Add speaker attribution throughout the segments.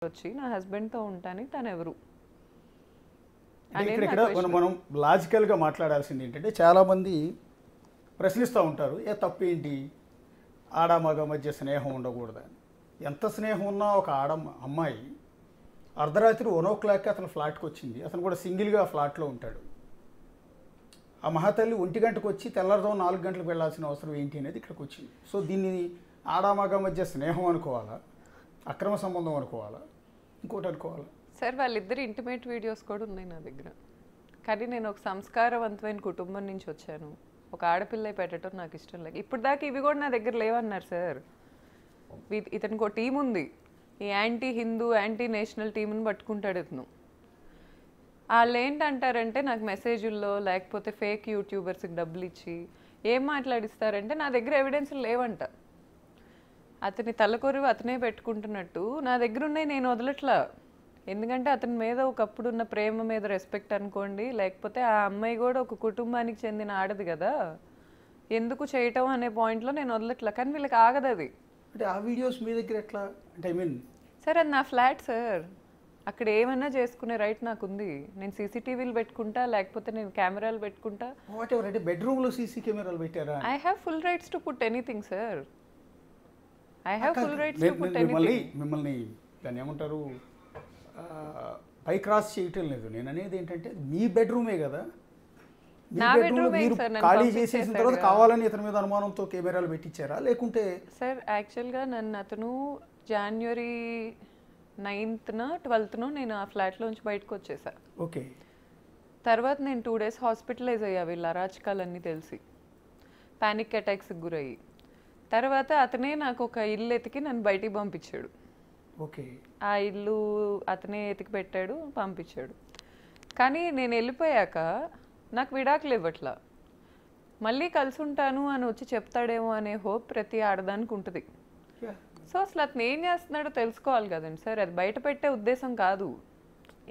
Speaker 1: వచ్చి నా హస్బెండ్తో ఉంటాను, తను ఎవరు
Speaker 2: ఇక్కడ మనం లాజికల్గా మాట్లాడాల్సింది ఏంటంటే, చాలామంది ప్రశ్నిస్తూ ఉంటారు, ఏ తప్పు ఏంటి, ఆడ మగ మధ్య స్నేహం ఉండకూడదు అని. ఎంత స్నేహం ఉన్నా ఒక అమ్మాయి అర్ధరాత్రి 1:00 అతను ఫ్లాట్కి వచ్చింది, అతను కూడా సింగిల్గా ఫ్లాట్లో ఉంటాడు. ఆ మహాతల్లి 1 గంటకు వచ్చి తెల్లారుజాము 4 గంటలకు వెళ్ళాల్సిన అవసరం ఏంటి అనేది ఇక్కడికి వచ్చింది. సో దీన్ని ఆడ మగ మధ్య స్నేహం అనుకోవాలా, అక్రమ సంబంధం అనుకోవాలా, ఇంకోటి అనుకోవాలా?
Speaker 1: సార్ వాళ్ళిద్దరు ఇంటిమేట్ వీడియోస్ కూడా ఉన్నాయి నా దగ్గర. కానీ నేను ఒక సంస్కారవంతమైన కుటుంబం నుంచి వచ్చాను, ఒక ఆడపిల్ల పెట్టడం నాకు ఇష్టం లేదు. ఇప్పుడు దాకా ఇవి కూడా నా దగ్గర లేవన్నారు సార్. ఇతనికి ఒక టీం ఉంది, ఈ యాంటీ హిందూ యాంటీ నేషనల్ టీంని పట్టుకుంటాడు ఇతను. వాళ్ళు ఏంటంటారంటే నాకు మెసేజ్ల్లో లేకపోతే ఫేక్ యూట్యూబర్స్కి డబ్బులు ఇచ్చి ఏం మాట్లాడిస్తారంటే నా దగ్గర ఎవిడెన్స్లు లేవంట. అతని తలకొరువు అతనే పెట్టుకుంటున్నట్టు నా దగ్గర ఉన్నాయి, నేను వదలట్లా. ఎందుకంటే అతని మీద ఒకప్పుడు ఉన్న ప్రేమ మీద రెస్పెక్ట్ అనుకోండి, లేకపోతే ఆ అమ్మాయి కూడా ఒక కుటుంబానికి చెందిన ఆడది కదా, ఎందుకు చేయటం అనే పాయింట్లో నేను వదలట్లా. కానీ వీళ్ళకి ఆగదు అది.
Speaker 2: అంటే ఆ వీడియోస్ మీ దగ్గర ఎట్లా అంటే, ఐ మీన్
Speaker 1: సార్ అది నా ఫ్లాట్ సార్, అక్కడ ఏమైనా చేసుకునే రైట్ నాకు ఉంది. నేను సీసీటీవీలు పెట్టుకుంటా, లేకపోతే నేను కెమెరాలు పెట్టుకుంటా.
Speaker 2: What ever. అంటే బెడ్రూమ్లో సీసీ కెమెరాలు పెట్టారా?
Speaker 1: I have full rights to put anything sir. I have full rights to put anything.
Speaker 2: మిమ్మల్ని దాన్ని ఏమంటారు, పై క్రాస్ చేయటం లేదు. నేను అనేది ఏంటంటే, మీ బెడ్రూమే కదా,
Speaker 1: నా బెడ్రూమ్
Speaker 2: ఖాళీ చేసేసిన తర్వాత కావాలని ఇతని మీద అనుమానంతో కెమెరాలు పెట్టించారా లేకుంటే?
Speaker 1: సార్ యాక్చువల్గా నన్ను అతను January 9th 12th నేను ఆ ఫ్లాట్లోంచి బయటకు వచ్చేసా.
Speaker 2: ఓకే.
Speaker 1: తర్వాత నేను 2 days హాస్పిటలైజ్ అయ్యా వీళ్ళ అరాచకాలన్నీ తెలిసి, ప్యానిక్ అటాక్స్కి గురయ్యి. తర్వాత అతనే నాకు ఒక ఇల్లు ఎతికి నన్ను బయటికి పంపించాడు.
Speaker 2: ఓకే.
Speaker 1: ఆ ఇల్లు అతనే ఎతికి పెట్టాడు, పంపించాడు. కానీ నేను వెళ్ళిపోయాక నాకు విడాకులు ఇవ్వట్లా. మళ్ళీ కలిసి ఉంటాను అని వచ్చి చెప్తాడేమో అనే హోప్ ప్రతి ఆడదానికి ఉంటుంది. సో అసలు అతను ఏం చేస్తున్నాడో తెలుసుకోవాలి కదండి సార్, అది బయట పెట్టే ఉద్దేశం కాదు.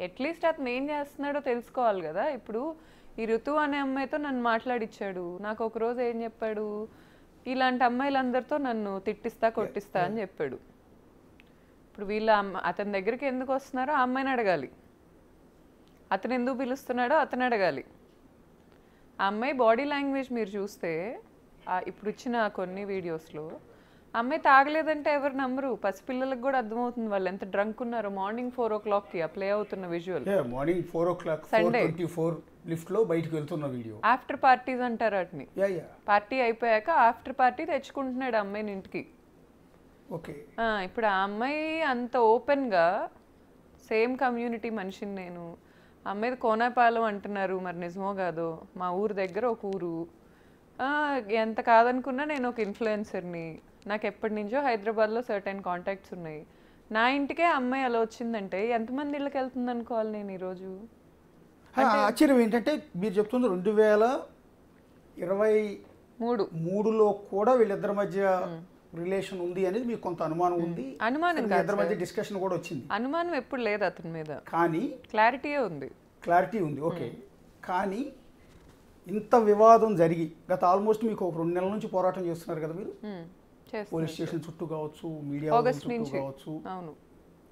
Speaker 1: అట్లీస్ట్ అతను ఏం చేస్తున్నాడో తెలుసుకోవాలి కదా. ఇప్పుడు ఈ ఋతు అనే అమ్మాయితో నన్ను మాట్లాడిచ్చాడు, నాకు ఒకరోజు ఏం చెప్పాడు, ఇలాంటి అమ్మాయిలందరితో నన్ను తిట్టిస్తా కొట్టిస్తా అని చెప్పాడు. ఇప్పుడు వీళ్ళ అతని దగ్గరికి ఎందుకు వస్తున్నారో ఆ అమ్మాయిని అడగాలి, అతను ఎందుకు పిలుస్తున్నాడో అతను అడగాలి. ఆ అమ్మాయి బాడీ లాంగ్వేజ్ మీరు చూస్తే ఇప్పుడు ఇచ్చిన కొన్ని వీడియోస్లో అమ్మాయి తాగలేదంటే ఎవరు నమ్మరు. పసిపిల్లలకు కూడా అర్థమవుతుంది వాళ్ళు ఎంత డ్రంక్ ఉన్నారో. మార్నింగ్ 4 o'clockకి ప్లే అవుతున్న విజువల్,
Speaker 2: మార్నింగ్ 4 o'clock
Speaker 1: సండే
Speaker 2: 4:24 లిఫ్ట్లో బయటకు వెళ్తున్న వీడియో.
Speaker 1: ఆఫ్టర్ పార్టీస్ అంటారు వాటిని. పార్టీ అయిపోయాక ఆఫ్టర్ పార్టీ తెచ్చుకుంటున్నాడు అమ్మాయిని ఇంటికి.
Speaker 2: ఓకే.
Speaker 1: ఇప్పుడు ఆ అమ్మాయి అంత ఓపెన్గా, సేమ్ కమ్యూనిటీ మనిషిని నేను, అమ్మాయిది కోనాపాలెం అంటున్నారు, మరి నిజమో కాదో, మా ఊరు దగ్గర ఒక ఊరు. ఎంత కాదనుకున్నా నేను ఒక ఇన్ఫ్లుయెన్సర్ని, నాకు ఎప్పటి నుంచో హైదరాబాద్లో సర్టెన్ కాంటాక్ట్స్ ఉన్నాయి. నా ఇంటికే అమ్మాయి అలా వచ్చిందంటే ఎంతమంది ఇళ్ళకి వెళ్తుంది అనుకోవాలి నేను ఈరోజు.
Speaker 2: ఆశ్చర్యం ఏంటంటే మీరు చెప్తుంది 2023లో కూడా వీళ్ళిద్దరి మధ్య రిలేషన్ ఉంది అనేది మీకు కొంత అనుమానం ఉంది.
Speaker 1: అనుమానం
Speaker 2: ఇద్దరి మధ్య డిస్కషన్ కూడా వచ్చింది.
Speaker 1: అనుమానం ఎప్పుడు లేదు అతని మీద,
Speaker 2: కానీ
Speaker 1: క్లారిటీ ఉంది.
Speaker 2: ఓకే. కానీ ఇంత వివాదం జరిగి గత ఆల్మోస్ట్ మీకు ఒక 2 నెలల నుంచి పోరాటం చేస్తున్నారు కదా మీరు, పోలీస్ స్టేషన్ చుట్టూ కావచ్చు, మీడియా చుట్టూ కావచ్చు,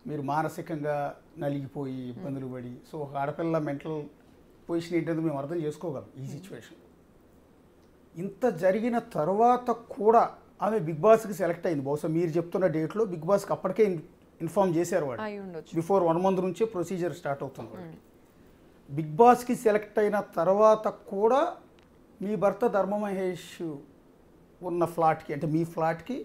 Speaker 2: మీరు మానసికంగా నలిగిపోయి ఇబ్బందులు పడి, సో ఒక ఆడపిల్ల మెంటల్ పొజిషన్ ఏంటంటే మేము అర్థం చేసుకోగలం ఈ సిచ్యువేషన్. ఇంత జరిగిన తర్వాత కూడా ఆమె బిగ్ బాస్కి సెలెక్ట్ అయింది. బహుశా మీరు చెప్తున్న డేట్లో బిగ్ బాస్కి అప్పటికే ఇన్ఫార్మ్ చేశారు వాళ్ళు, బిఫోర్ 1 month నుంచే ప్రొసీజర్ స్టార్ట్ అవుతుంది వాళ్ళకి. బిగ్ బాస్కి సెలెక్ట్ అయిన తర్వాత కూడా మీ భర్త ధర్మ మహేష్ ఉన్న ఫ్లాట్కి, అంటే మీ ఫ్లాట్కి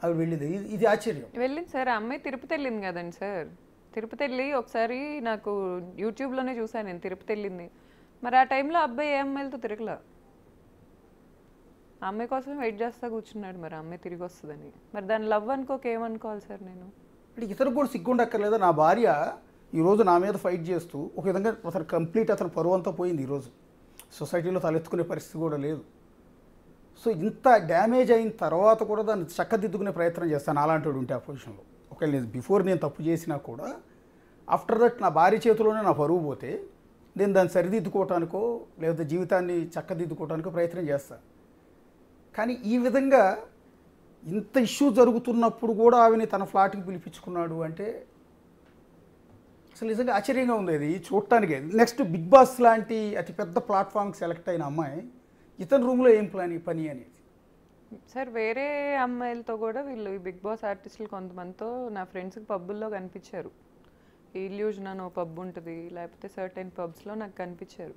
Speaker 2: అవి వెళ్ళింది. ఇది ఆశ్చర్యం.
Speaker 1: వెళ్ళింది సార్. ఆ అమ్మాయి తిరుపతి వెళ్ళింది కదండి సార్. తిరుపతి వెళ్ళి ఒకసారి నాకు యూట్యూబ్లోనే చూసాను నేను, తిరుపతి వెళ్ళింది. మరి ఆ టైంలో అబ్బాయి ఏ అమ్మాయిలతో తిరగలా, ఆ అమ్మాయి కోసం వెయిట్ చేస్తా కూర్చున్నాడు. మరి ఆ అమ్మాయి తిరిగి వస్తుందని, మరి దాని లవ్ అనుకోక ఏమనుకోవాలి సార్ నేను?
Speaker 2: అంటే ఇతరులకు కూడా సిగ్గుండక్కర్లేదా? నా భార్య ఈరోజు నా మీద ఫైట్ చేస్తూ ఒక విధంగా అతను కంప్లీట్ అతను పరువు అంతా పోయింది. ఈరోజు సొసైటీలో తలెత్తుకునే పరిస్థితి కూడా లేదు. సో ఇంత డ్యామేజ్ అయిన తర్వాత కూడా దాన్ని చక్కదిద్దుకునే ప్రయత్నం చేస్తాను అలాంటి ఉంటే ఆ పొజిషన్లో. ఒకవేళ నేను బిఫోర్ నేను తప్పు చేసినా కూడా ఆఫ్టర్ దట్ నా భార్య చేతిలోనే నా పరువు పోతే నేను దాన్ని సరిదిద్దుకోవటానికో లేకపోతే జీవితాన్ని చక్కదిద్దుకోవటానికో ప్రయత్నం చేస్తాను. కానీ ఈ విధంగా ఇంత ఇష్యూ జరుగుతున్నప్పుడు కూడా ఆమెని తన ఫ్లాట్కి పిలిపించుకున్నాడు అంటే అసలు నిజంగా ఆశ్చర్యంగా ఉంది అది చూడటానికి. నెక్స్ట్ బిగ్ బాస్ లాంటి అతిపెద్ద ప్లాట్ఫామ్కి సెలెక్ట్ అయిన అమ్మాయి ఇతని రూమ్లో ఏం పని అనేది.
Speaker 1: సార్ వేరే అమ్మాయిలతో కూడా వీళ్ళు ఈ బిగ్ బాస్ ఆర్టిస్టులు కొంతమందితో నా ఫ్రెండ్స్కి పబ్బుల్లో కనిపించారు. ఇల్యూజన్ అని పబ్ ఉంటుంది, లేకపోతే సర్టెన్ పబ్స్లో నాకు కనిపించారు.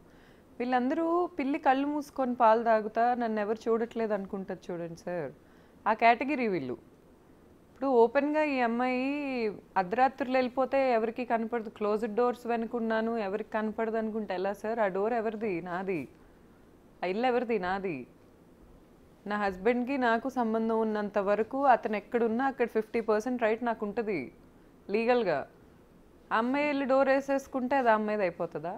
Speaker 1: వీళ్ళందరూ పిల్లి కళ్ళు మూసుకొని పాలు తాగుతా నన్ను ఎవరు చూడట్లేదు అనుకుంటారు చూడండి సార్, ఆ కేటగిరీ వీళ్ళు. ఇప్పుడు ఓపెన్గా ఈ అమ్మాయి అర్ధరాత్రులు వెళ్ళిపోతే ఎవరికి కనపడదు, క్లోజ్డ్ డోర్స్ వెనుకున్నాను ఎవరికి కనపడదు అనుకుంటే ఎలా సార్? ఆ డోర్ ఎవరిది? నాది. ఆ ఇల్లు ఎవరిది? నాది. నా హస్బెండ్కి నాకు సంబంధం ఉన్నంత వరకు అతను ఎక్కడున్నా అక్కడ 50% రైట్ నాకు ఉంటుంది లీగల్గా. అమ్మాయి వెళ్ళి డోర్ వేసేసుకుంటే అది అమ్మాయిది అయిపోతుందా?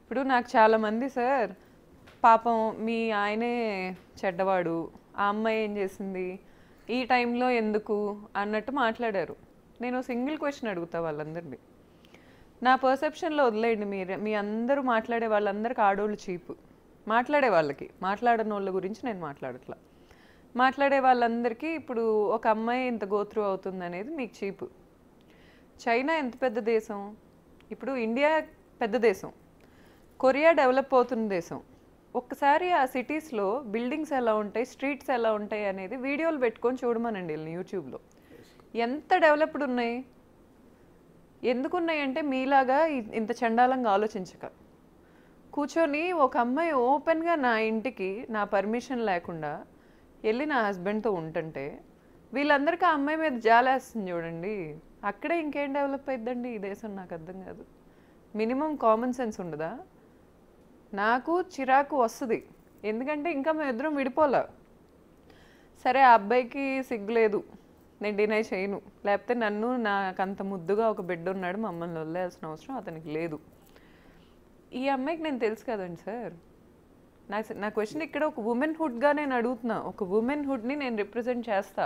Speaker 1: ఇప్పుడు నాకు చాలామంది సార్ పాపం మీ ఆయనే చెడ్డవాడు, ఆ అమ్మాయి ఏం చేసింది, ఈ టైంలో ఎందుకు అన్నట్టు మాట్లాడారు. నేను సింగిల్ క్వశ్చన్ అడుగుతా వాళ్ళందరినీ, నా పర్సెప్షన్లో వదిలేయండి. మీ అందరూ మాట్లాడే వాళ్ళందరికీ ఆడోళ్ళు చీపు. మాట్లాడే వాళ్ళకి, మాట్లాడని వాళ్ళ గురించి నేను మాట్లాడట్లా. మాట్లాడే వాళ్ళందరికీ ఇప్పుడు ఒక అమ్మాయి ఇంత గోత్రూ అవుతుంది అనేది మీకు చీపు. చైనా ఎంత పెద్ద దేశం, ఇప్పుడు ఇండియా పెద్ద దేశం, కొరియా డెవలప్ అవుతున్న దేశం. ఒక్కసారి ఆ సిటీస్లో బిల్డింగ్స్ ఎలా ఉంటాయి, స్ట్రీట్స్ ఎలా ఉంటాయి అనేది వీడియోలు పెట్టుకొని చూడమనండి యూట్యూబ్లో. ఎంత డెవలప్డ్ ఉన్నాయి. ఎందుకున్నాయి అంటే మీలాగా ఇంత చండాలంగా ఆలోచించక కూర్చొని ఒక అమ్మాయి ఓపెన్గా నా ఇంటికి నా పర్మిషన్ లేకుండా వెళ్ళి నా హస్బెండ్తో ఉంటుంటే వీళ్ళందరికీ ఆ అమ్మాయి మీద జాలేస్తుంది చూడండి. అక్కడే ఇంకేం డెవలప్ అయిద్దండి ఈ దేశం? నాకు అర్థం కాదు. మినిమం కామన్ సెన్స్ ఉండదా? నాకు చిరాకు వస్తుంది, ఎందుకంటే ఇంకా మేము ఇద్దరం విడిపోలే. సరే ఆ అబ్బాయికి సిగ్గులేదు, నేను డినై చేయను, లేకపోతే నన్ను నాకంత ముద్దుగా ఒక బిడ్డ ఉన్నాడు మమ్మల్ని వదిలేయాల్సిన అవసరం అతనికి లేదు. ఈ అమ్మాయికి నేను తెలుసు కదండి సార్. నా క్వశ్చన్ ఇక్కడ ఒక ఉమెన్హుడ్గా నేను అడుగుతున్నా, ఒక ఉమెన్హుడ్ని నేను రిప్రజెంట్ చేస్తా.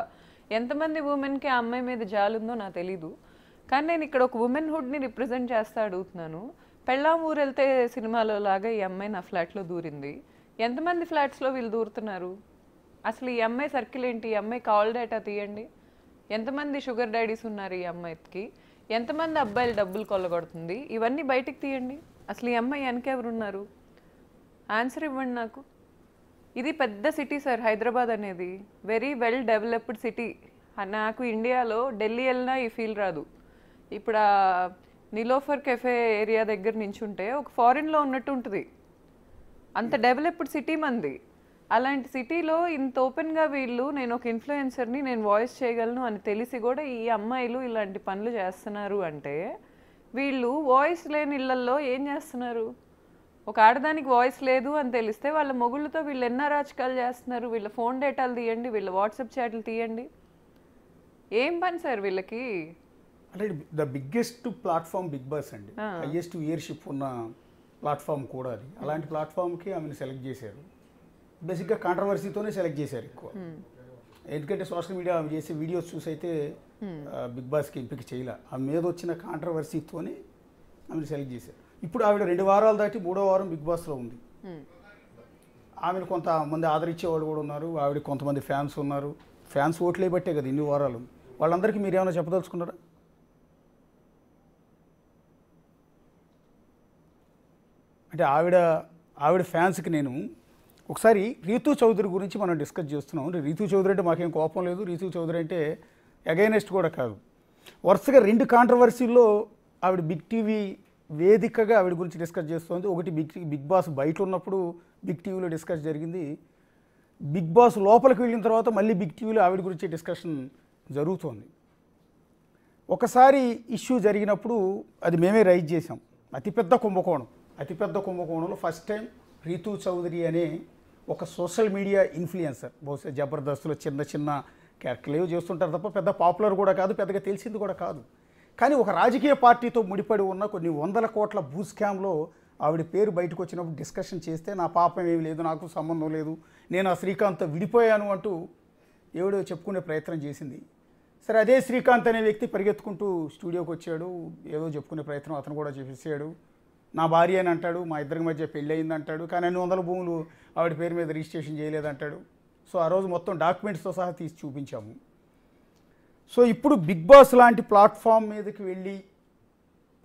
Speaker 1: ఎంతమంది ఉమెన్కి ఆ అమ్మాయి మీద జాలుందో నాకు తెలీదు, కానీ నేను ఇక్కడ ఒక ఉమెన్హుడ్ని రిప్రజెంట్ చేస్తా అడుగుతున్నాను. పెళ్ళాం ఊరు వెళ్తే సినిమాలో లాగా ఈ అమ్మాయి నా ఫ్లాట్లో దూరింది. ఎంతమంది ఫ్లాట్స్లో వీళ్ళు దూరుతున్నారు? అసలు ఈ అమ్మాయి సర్కిల్ ఏంటి? ఈ అమ్మాయి కాల్ డేటా తీయండి. ఎంతమంది షుగర్ డాడీస్ ఉన్నారు ఈ అమ్మాయికి? ఎంతమంది అబ్బాయిలు డబ్బులు కొల్లగొడుతుంది? ఇవన్నీ బయటికి తీయండి. అసలు ఈ అమ్మాయి వెనకెవరున్నారు? ఆన్సర్ ఇవ్వండి నాకు. ఇది పెద్ద సిటీ సార్ హైదరాబాద్ అనేది, వెరీ వెల్ డెవలప్డ్ సిటీ. నాకు ఇండియాలో ఢిల్లీ వెళ్ళినా ఈ ఫీల్ రాదు. ఇప్పుడు ఆ నిలోఫర్ కెఫే ఏరియా దగ్గర నించుంటే ఒక ఫారిన్లో ఉన్నట్టు ఉంటుంది. అంత డెవలప్డ్ సిటీ మంది. అలాంటి సిటీలో ఇంత ఓపెన్గా వీళ్ళు నేను ఒక ఇన్ఫ్లుయెన్సర్ని, నేను వాయిస్ చేయగలను అని తెలిసి కూడా ఈ అమ్మాయిలు ఇలాంటి పనులు చేస్తున్నారు అంటే వీళ్ళు వాయిస్ లేని ఇళ్లల్లో ఏం చేస్తున్నారు? ఒక ఆడదానికి వాయిస్ లేదు అని తెలిస్తే వాళ్ళ మొగుళ్ళతో వీళ్ళు ఎన్నో రాజకాలు చేస్తున్నారు. వీళ్ళ ఫోన్ డేటాలు తీయండి, వీళ్ళ వాట్సాప్ చాట్లు తీయండి. ఏం పని సార్ వీళ్ళకి?
Speaker 2: అంటే the biggest platform Bigg Boss అండి, హైయెస్ట్ వ్యూయర్షిప్ ఉన్న ప్లాట్ఫామ్ కూడా అది. అలాంటి ప్లాట్ఫామ్కి ఆమెను సెలెక్ట్ చేశారు. బేసిక్గా కాంట్రవర్సీతోనే సెలెక్ట్ చేశారు ఎక్కువ. ఎందుకంటే సోషల్ మీడియా ఆమె చేసే వీడియోస్ చూసి అయితే బిగ్ బాస్కి ఎంపిక చేయలే. ఆమె మీద వచ్చిన కాంట్రవర్సీతోనే ఆమెను సెలెక్ట్ చేశారు. ఇప్పుడు ఆవిడ 2 వారాలు దాటి 3వ వారం బిగ్ బాస్లో ఉంది. ఆమెను కొంతమంది ఆదరించేవాళ్ళు కూడా ఉన్నారు, ఆవిడ కొంతమంది ఫ్యాన్స్ ఉన్నారు. ఫ్యాన్స్ ఓట్లే బట్టే కదా ఇన్ని వారాలు. వాళ్ళందరికీ మీరు ఏమైనా చెప్పదలుచుకున్నారా? అంటే ఆవిడ ఫ్యాన్స్కి నేను ఒకసారి రీతూ చౌదరి గురించి మనం డిస్కస్ చేస్తున్నాం. రీతూ చౌదరి అంటే మాకేం కోపం లేదు, రీతూ చౌదరి అంటే అగైనెస్ట్ కూడా కాదు. వరుసగా 2 కాంట్రవర్సీల్లో ఆవిడ బిగ్ టీవీ వేదికగా ఆవిడ గురించి డిస్కస్ చేస్తుంది. ఒకటి బిగ్ బాస్ బయట ఉన్నప్పుడు బిగ్ టీవీలో డిస్కస్ జరిగింది. బిగ్ బాస్ లోపలికి వెళ్ళిన తర్వాత మళ్ళీ బిగ్ టీవీలో ఆవిడ గురించి డిస్కషన్ జరుగుతోంది. ఒకసారి ఇష్యూ జరిగినప్పుడు అది మేమే రైజ్ చేసాం. అతిపెద్ద కుంభకోణంలో ఫస్ట్ టైం రీతూ చౌదరి అనే ఒక సోషల్ మీడియా ఇన్ఫ్లుయెన్సర్, బహుశా జబర్దస్త్లో చిన్న క్యారెక్టర్లు ఏవో చేస్తుంటారు తప్ప పెద్ద పాపులర్ కూడా కాదు, పెద్దగా తెలిసింది కూడా కాదు. కానీ ఒక రాజకీయ పార్టీతో ముడిపడి ఉన్న కొన్ని 100 కోట్ల భూ స్కామ్లో ఆవిడ పేరు బయటకు వచ్చినప్పుడు డిస్కషన్ చేస్తే నా పాపం ఏమి లేదు, నాకు సంబంధం లేదు, నేను ఆ శ్రీకాంత్ విడిపోయాను అంటూ ఎవడో చెప్పుకునే ప్రయత్నం చేసింది. సరే, అదే శ్రీకాంత్ అనే వ్యక్తి పరిగెత్తుకుంటూ స్టూడియోకి వచ్చాడు, ఏదో చెప్పుకునే ప్రయత్నం అతను కూడా చేసేసాడు. నా భార్య అని అంటాడు, మా ఇద్దరి మధ్య పెళ్ళి అయింది అంటాడు, కానీ అన్ని 100 భూములు ఆవిడ పేరు మీద రిజిస్ట్రేషన్ చేయలేదంటాడు. సో ఆ రోజు మొత్తం డాక్యుమెంట్స్తో సహా తీసి చూపించాము. సో ఇప్పుడు బిగ్ బాస్ లాంటి ప్లాట్ఫామ్ మీదకి వెళ్ళి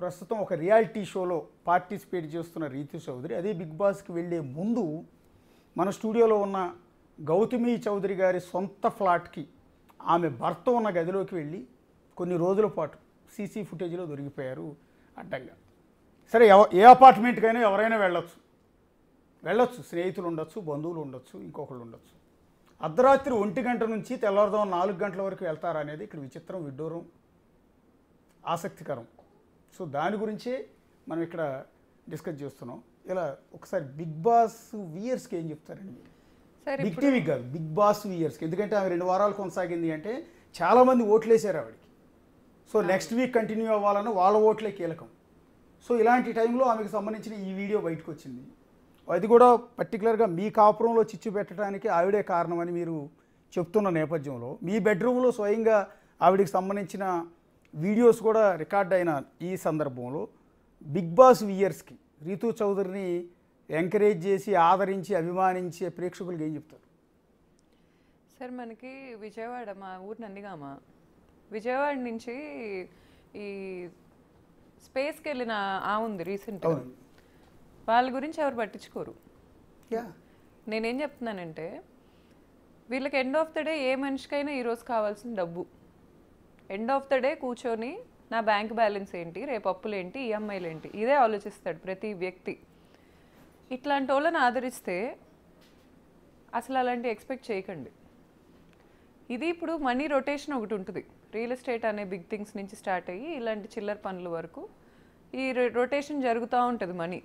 Speaker 2: ప్రస్తుతం ఒక రియాలిటీ షోలో పార్టిసిపేట్ చేస్తున్న రీతు చౌదరి అదే బిగ్ బాస్కి వెళ్ళే ముందు మన స్టూడియోలో ఉన్న గౌతమి చౌదరి గారి సొంత ఫ్లాట్కి ఆమె భర్త ఉన్న గదిలోకి వెళ్ళి కొన్ని రోజుల పాటు సీసీ ఫుటేజ్లో దొరికిపోయారు అడ్డంగా. సరే, ఏ అపార్ట్మెంట్కైనా ఎవరైనా వెళ్ళొచ్చు, స్నేహితులు ఉండొచ్చు, బంధువులు ఉండొచ్చు, ఇంకొకళ్ళు ఉండొచ్చు. అర్ధరాత్రి 1 గంట నుంచి తెల్లవారుదాం 4 గంటల వరకు వెళ్తారనేది ఇక్కడ విచిత్రం, విడ్డూరం, ఆసక్తికరం. సో దాని గురించే మనం ఇక్కడ డిస్కస్ చేస్తున్నాం. ఇలా ఒకసారి బిగ్ బాస్ వ్యూయర్స్కి ఏం చెప్తారండి మీరు? బిగ్ టీవీకి కాదు, బిగ్ బాస్ వ్యూయర్స్కి. ఎందుకంటే ఆమె 2 వారాలు కొనసాగింది అంటే చాలామంది ఓట్లేసారు ఆవిడకి. సో నెక్స్ట్ వీక్ కంటిన్యూ అవ్వాలన్న వాళ్ళ ఓట్లే కీలకం. సో ఇలాంటి టైంలో ఆమెకు సంబంధించిన ఈ వీడియో బయటకు వచ్చింది. అది కూడా పర్టికులర్గా మీ కాపురంలో చిచ్చు పెట్టడానికి ఆవిడే కారణమని మీరు చెప్తున్న నేపథ్యంలో మీ బెడ్రూమ్లో స్వయంగా ఆవిడకి సంబంధించిన వీడియోస్ కూడా రికార్డ్ అయిన ఈ సందర్భంలో బిగ్ బాస్ వ్యూయర్స్కి రీతు చౌదరిని ఎంకరేజ్ చేసి ఆదరించి అభిమానించే ప్రేక్షకులకి ఏం చెప్తారు?
Speaker 1: సార్, మనకి విజయవాడ, మా ఊరు నందిగామ, విజయవాడ నుంచి ఈ స్పేస్కి వెళ్ళిన ఉంది రీసెంట్గా. వాళ్ళ గురించి ఎవరు పట్టించుకోరు. నేనేం చెప్తున్నానంటే, వీళ్ళకి ఎండ్ ఆఫ్ ద డే ఏ మనిషికైనా ఈరోజు కావాల్సిన డబ్బు. ఎండ్ ఆఫ్ ద డే కూర్చొని నా బ్యాంక్ బ్యాలెన్స్ ఏంటి, రేపు అప్పులు ఏంటి, ఈఎంఐలు ఏంటి, ఇదే ఆలోచిస్తాడు ప్రతి వ్యక్తి. ఇట్లాంటి వాళ్ళని ఆదరిస్తే అసలు అలాంటి ఎక్స్పెక్ట్ చేయకండి. ఇది ఇప్పుడు మనీ రొటేషన్ ఒకటి ఉంటుంది. రియల్ ఎస్టేట్ అనే బిగ్ థింగ్స్ నుంచి స్టార్ట్ అయ్యి ఇలాంటి చిల్లర పనుల వరకు ఈ రొటేషన్ జరుగుతూ ఉంటుంది మనీ.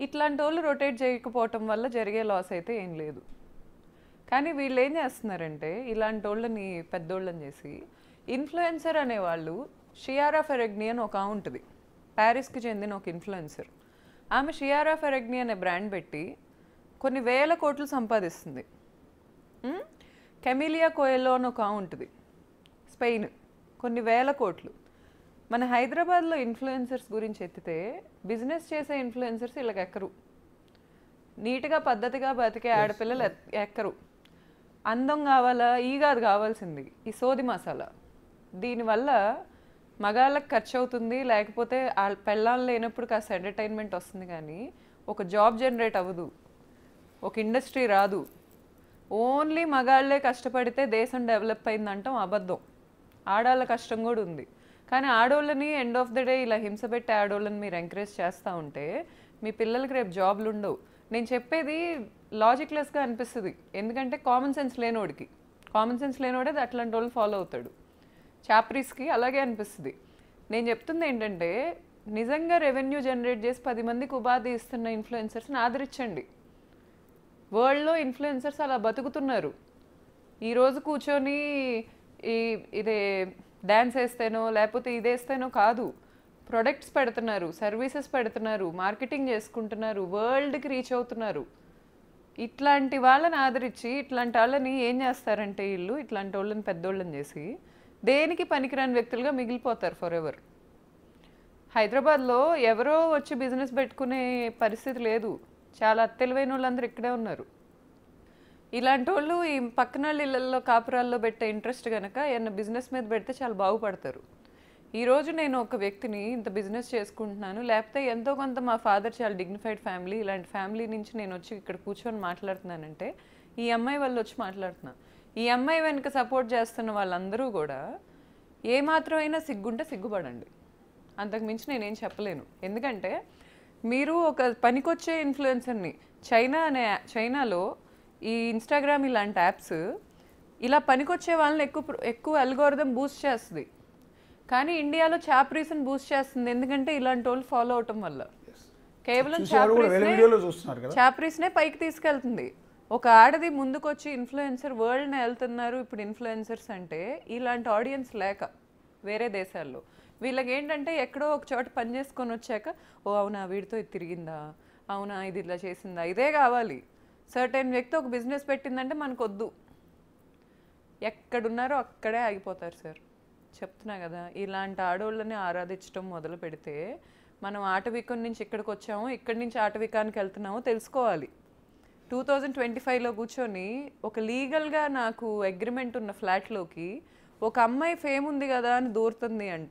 Speaker 1: ఇట్లాంటి వాళ్ళు రొటేట్ చేయకపోవటం వల్ల జరిగే లాస్ అయితే ఏం లేదు. కానీ వీళ్ళు ఏం చేస్తున్నారంటే, ఇలాంటి వాళ్ళని పెద్దోళ్ళని చేసి ఇన్ఫ్లుయెన్సర్ అనేవాళ్ళు, షియారా ఫెరెగ్నీ అని ఒక ఉంటుంది, ప్యారిస్కి చెందిన ఒక ఇన్ఫ్లుయెన్సర్. ఆమె షియారా ఫెరెగ్నీ అనే బ్రాండ్ పెట్టి కొన్ని వేల కోట్లు సంపాదిస్తుంది. కెమిలియా కోయెలో అని ఒక ఉంటుంది, స్పెయిన్, కొన్ని వేల కోట్లు. మన హైదరాబాద్లో ఇన్ఫ్లుయెన్సర్స్ గురించి ఎత్తితే బిజినెస్ చేసే ఇన్ఫ్లుయెన్సర్స్ వీళ్ళకి ఎక్కరు. నీట్గా పద్ధతిగా బతికే ఆడపిల్లలు ఎక్కరు. అందం కావాలా, ఈ కాదు కావాల్సింది, ఈ సోది మసాలా. దీనివల్ల మగాళ్ళకి ఖర్చు అవుతుంది, లేకపోతే ఆ పెళ్ళాలు లేనప్పుడు కాస్త ఎంటర్టైన్మెంట్ వస్తుంది, కానీ ఒక జాబ్ జనరేట్ అవ్వదు, ఒక ఇండస్ట్రీ రాదు. ఓన్లీ మగాళ్లే కష్టపడితే దేశం డెవలప్ అయిందంటాం అబద్ధం. ఆడాళ్ళ కష్టం కూడా ఉంది. కానీ ఆడోళ్ళని ఎండ్ ఆఫ్ ద డే ఇలా హింస పెట్టే ఆడోళ్ళని మీరు ఎంకరేజ్ చేస్తూ ఉంటే మీ పిల్లలకి రేపు జాబ్లు ఉండవు. నేను చెప్పేది లాజిక్లెస్గా అనిపిస్తుంది, ఎందుకంటే కామన్ సెన్స్ లేనోడే అట్లాంటి వాళ్ళు ఫాలో అవుతాడు. చాప్రీస్కి అలాగే అనిపిస్తుంది. నేను చెప్తుంది ఏంటంటే, నిజంగా రెవెన్యూ జనరేట్ చేసి 10 మందికి ఉపాధి ఇస్తున్న ఇన్ఫ్లుయెన్సర్స్ని ఆదరించండి. వరల్డ్లో ఇన్ఫ్లుయెన్సర్స్ అలా బతుకుతున్నారు. ఈరోజు కూర్చొని ఇదే డ్యాన్స్ వేస్తేనో లేకపోతే ఇదేస్తేనో కాదు, ప్రొడక్ట్స్ పెడుతున్నారు, సర్వీసెస్ పెడుతున్నారు, మార్కెటింగ్ చేసుకుంటున్నారు, వరల్డ్కి రీచ్ అవుతున్నారు. ఇట్లాంటి వాళ్ళని ఆదరించి ఇట్లాంటి వాళ్ళని ఏం చేస్తారంటే వీళ్ళు ఇట్లాంటి వాళ్ళని పెద్దోళ్ళని చేసి దేనికి పనికిరాని వ్యక్తులుగా మిగిలిపోతారు ఫర్ ఎవర్. హైదరాబాద్లో ఎవరో వచ్చి బిజినెస్ పెట్టుకునే పరిస్థితి లేదు. చాలా తెలివైన వాళ్ళందరూ ఇక్కడే ఉన్నారు. ఇలాంటి వాళ్ళు ఈ పక్కన ఇళ్ళల్లో కాపురాల్లో పెట్టే ఇంట్రెస్ట్ కనుక ఏమన్నా బిజినెస్ మీద పెడితే చాలా బాగుపడతారు. ఈరోజు నేను ఒక వ్యక్తిని ఇంత బిజినెస్ చేసుకుంటున్నాను, లేకపోతే ఎంతో కొంత మా ఫాదర్ చాలా డిగ్నిఫైడ్ ఫ్యామిలీ, ఇలాంటి ఫ్యామిలీ నుంచి నేను వచ్చి ఇక్కడ కూర్చొని మాట్లాడుతున్నానంటే ఈ అమ్మాయి వాళ్ళు వచ్చి మాట్లాడుతున్నాను. ఈ అమ్మాయి వెనుక సపోర్ట్ చేస్తున్న వాళ్ళందరూ కూడా ఏమాత్రం అయినా సిగ్గుంటే సిగ్గుపడండి, అంతకుమించి నేనేం చెప్పలేను. ఎందుకంటే మీరు ఒక పనికొచ్చే ఇన్ఫ్లుయెన్సర్ని చైనాలో ఈ ఇన్స్టాగ్రామ్ ఇలాంటి యాప్స్ ఇలా పనికొచ్చే వాళ్ళని ఎక్కువ అల్గోరిథం బూస్ట్ చేస్తుంది. కానీ ఇండియాలో చాప్రీస్ని బూస్ట్ చేస్తుంది, ఎందుకంటే ఇలాంటి వాళ్ళు ఫాలో అవటం వల్ల. కేవలం చాప్రీస్నే పైకి తీసుకెళ్తుంది. ఒక ఆడది ముందుకొచ్చి ఇన్ఫ్లుయెన్సర్ వరల్డ్ని వెళ్తున్నారు ఇప్పుడు ఇన్ఫ్లుయెన్సర్స్ అంటే, ఇలాంటి ఆడియన్స్ లేక వేరే దేశాల్లో వీళ్ళకి ఏంటంటే ఎక్కడో ఒక చోట పని చేసుకొని వచ్చాక ఓ అవునా వీడితో ఇది తిరిగిందా, అవునా ఇది ఇలా చేసిందా, ఇదే కావాలి. సర్టెన్ వ్యక్తి ఒక బిజినెస్ పెట్టిందంటే మనకు వద్దు, ఎక్కడున్నారో అక్కడే ఆగిపోతారు సార్. చెప్తున్నా కదా, ఇలాంటి ఆడవాళ్ళని ఆరాధించడం మొదలు పెడితే మనం ఆటవికం నుంచి ఇక్కడికి వచ్చాము, ఇక్కడి నుంచి ఆటవికానికి వెళ్తున్నామో తెలుసుకోవాలి. 2025లో కూర్చొని ఒక లీగల్గా నాకు అగ్రిమెంట్ ఉన్న ఫ్లాట్లోకి ఒక అమ్మాయి ఫేమ్ ఉంది కదా అని దూరుతుంది అంటే